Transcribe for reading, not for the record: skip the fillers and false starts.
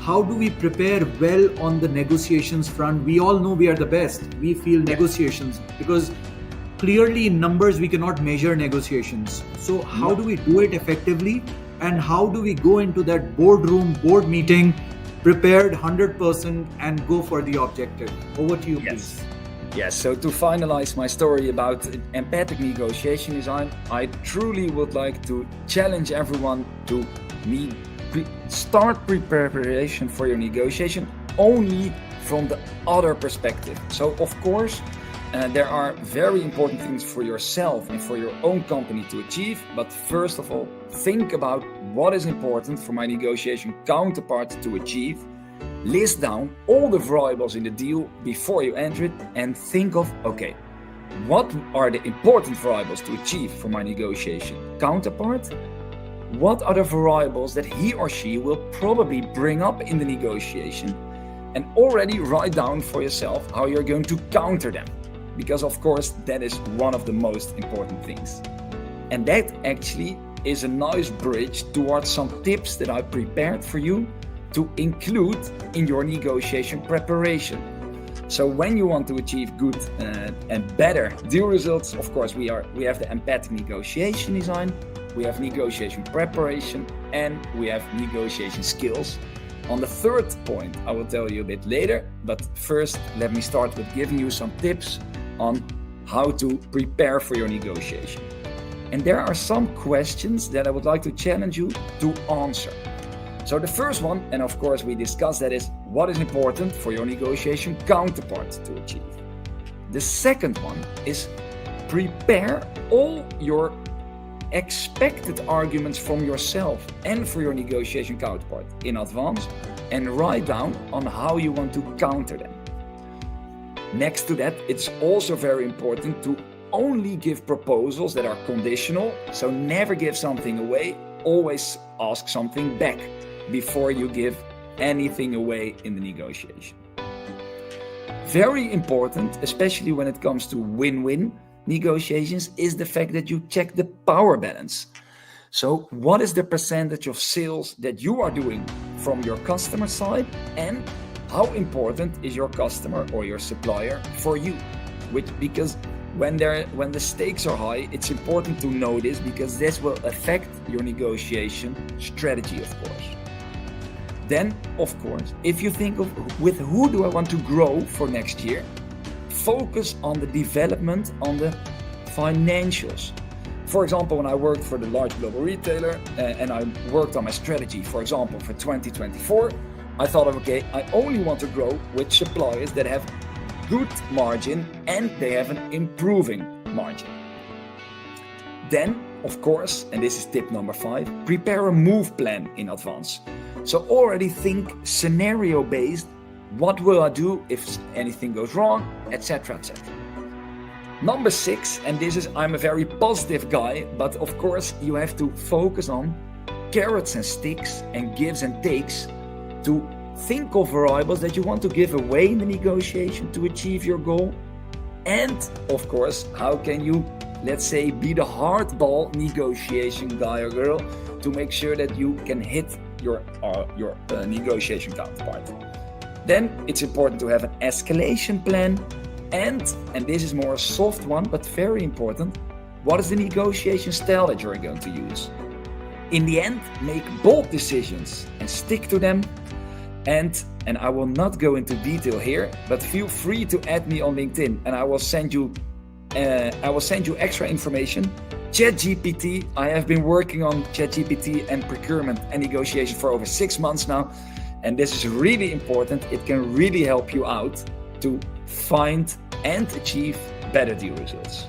how do we prepare well on the negotiations front? We all know we are the best. We feel negotiations, because clearly in numbers we cannot measure negotiations. So how do we do it effectively, and how do we go into that board meeting prepared 100% and go for the objective? Over to you, please. Yes, so to finalize my story about empathic negotiation design, I truly would like to challenge everyone to start preparation for your negotiation only from the other perspective. So of course, there are very important things for yourself and for your own company to achieve. But first of all, think about what is important for my negotiation counterpart to achieve. List down all the variables in the deal before you enter it, and think of, okay, what are the important variables to achieve for my negotiation counterpart? What are the variables that he or she will probably bring up in the negotiation? And already write down for yourself how you're going to counter them. Because of course, that is one of the most important things. And that actually is a nice bridge towards some tips that I prepared for you to include in your negotiation preparation. So when you want to achieve good and better deal results, of course, we have the empathic negotiation design, we have negotiation preparation, and we have negotiation skills. On the third point, I will tell you a bit later, but first let me start with giving you some tips on how to prepare for your negotiation. And there are some questions that I would like to challenge you to answer. So the first one, and of course we discussed that, is what is important for your negotiation counterpart to achieve. The second one is prepare all your expected arguments from yourself and for your negotiation counterpart in advance, and write down on how you want to counter them. Next to that, it's also very important to only give proposals that are conditional. So never give something away, always ask something back before you give anything away in the negotiation. Very important, especially when it comes to win-win negotiations, is the fact that you check the power balance. So what is the percentage of sales that you are doing from your customer side, and how important is your customer or your supplier for you? Because when the stakes are high, it's important to know this, because this will affect your negotiation strategy, of course. Then, of course, if you think of with who do I want to grow for next year, focus on the development, on the financials. For example, when I worked for the large global retailer and I worked on my strategy, for example, for 2024, I thought of, okay, I only want to grow with suppliers that have good margin and they have an improving margin. Then, of course, and this is tip number 5, prepare a move plan in advance. So already think scenario based, what will I do if anything goes wrong, etc., etc. Number 6, and this is, I'm a very positive guy, but of course you have to focus on carrots and sticks and gives and takes to think of variables that you want to give away in the negotiation to achieve your goal. And of course, how can you, let's say, be the hardball negotiation guy or girl to make sure that you can hit your negotiation counterpart. Then it's important to have an escalation plan, and this is more a soft one but very important, what is the negotiation style that you're going to use? In the end, make bold decisions and stick to them. And I will not go into detail here, but feel free to add me on LinkedIn and I will send you extra information. ChatGPT, I have been working on ChatGPT and procurement and negotiation for over 6 months now. And this is really important. It can really help you out to find and achieve better deal results.